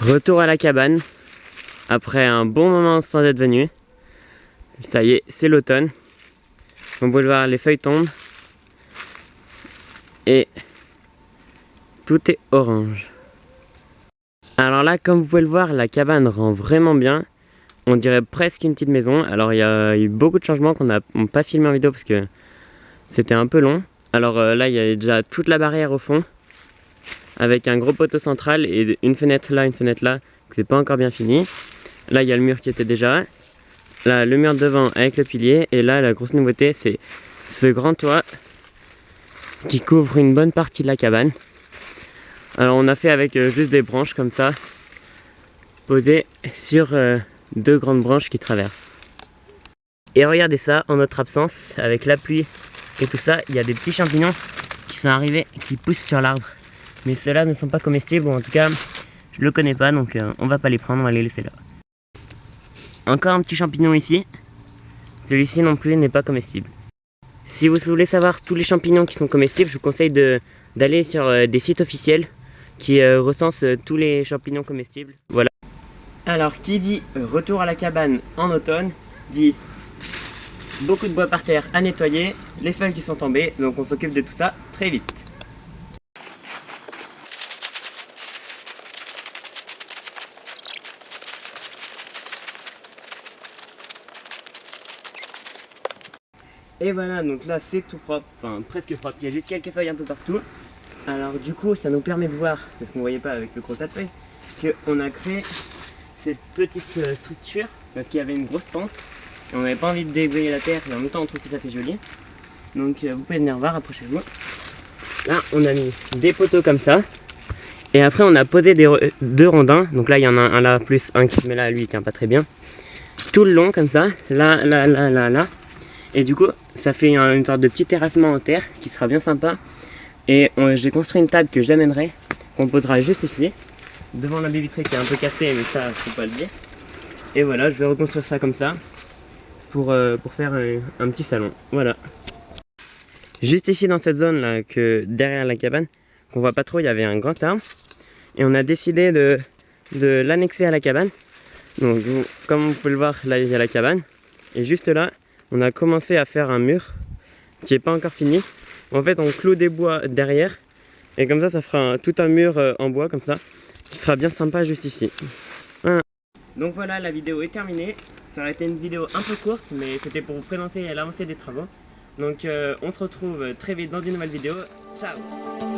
Retour à la cabane, après un bon moment sans être venu. Ça y est, c'est l'automne. Vous pouvez le voir, les feuilles tombent. Et tout est orange. Alors là, comme vous pouvez le voir, la cabane rend vraiment bien. On dirait presque une petite maison. Alors il y a eu beaucoup de changements qu'on n'a pas filmé en vidéo parce que c'était un peu long. Alors là, il y a déjà toute la barrière au fond, avec un gros poteau central et une fenêtre là, que c'est pas encore bien fini. Là, il y a le mur qui était déjà. Là, le mur devant avec le pilier. Et là, la grosse nouveauté, c'est ce grand toit qui couvre une bonne partie de la cabane. Alors, on a fait avec juste des branches comme ça, posées sur deux grandes branches qui traversent. Et regardez ça, en notre absence, avec la pluie et tout ça, il y a des petits champignons qui sont arrivés, qui poussent sur l'arbre. Mais ceux-là ne sont pas comestibles, ou en tout cas, je le connais pas, donc on va pas les prendre, on va les laisser là. Encore un petit champignon ici. Celui-ci non plus n'est pas comestible. Si vous voulez savoir tous les champignons qui sont comestibles, je vous conseille d'aller sur des sites officiels qui recensent tous les champignons comestibles. Voilà. Alors, qui dit retour à la cabane en automne, dit beaucoup de bois par terre à nettoyer, les feuilles qui sont tombées, donc on s'occupe de tout ça très vite. Et voilà, donc là c'est tout propre, enfin presque propre, il y a juste quelques feuilles un peu partout. Alors du coup ça nous permet de voir, parce qu'on ne voyait pas avec le gros tas de feuilles, qu'on a créé cette petite structure parce qu'il y avait une grosse pente et on n'avait pas envie de déblayer la terre et en même temps on trouve que ça fait joli. Donc vous pouvez venir voir, approchez-vous. Là on a mis des poteaux comme ça et après on a posé deux rondins, donc là il y en a un là plus un qui se met là, lui il tient pas très bien. Tout le long comme ça, là. Et du coup, ça fait une sorte de petit terrassement en terre qui sera bien sympa. Et j'ai construit une table que j'amènerai, qu'on posera juste ici, devant la baie vitrée qui est un peu cassée, mais ça, faut pas le dire. Et voilà, je vais reconstruire ça comme ça, pour faire un petit salon. Voilà. Juste ici dans cette zone là, que derrière la cabane, qu'on voit pas trop, il y avait un grand arbre. Et on a décidé de l'annexer à la cabane. Donc, comme vous pouvez le voir, là il y a la cabane. Et juste là, on a commencé à faire un mur qui n'est pas encore fini. En fait, on cloue des bois derrière et comme ça fera tout un mur en bois comme ça qui sera bien sympa juste ici. Voilà. Donc voilà, la vidéo est terminée. Ça aurait été une vidéo un peu courte, mais c'était pour vous présenter l'avancée des travaux. Donc on se retrouve très vite dans une nouvelle vidéo. Ciao!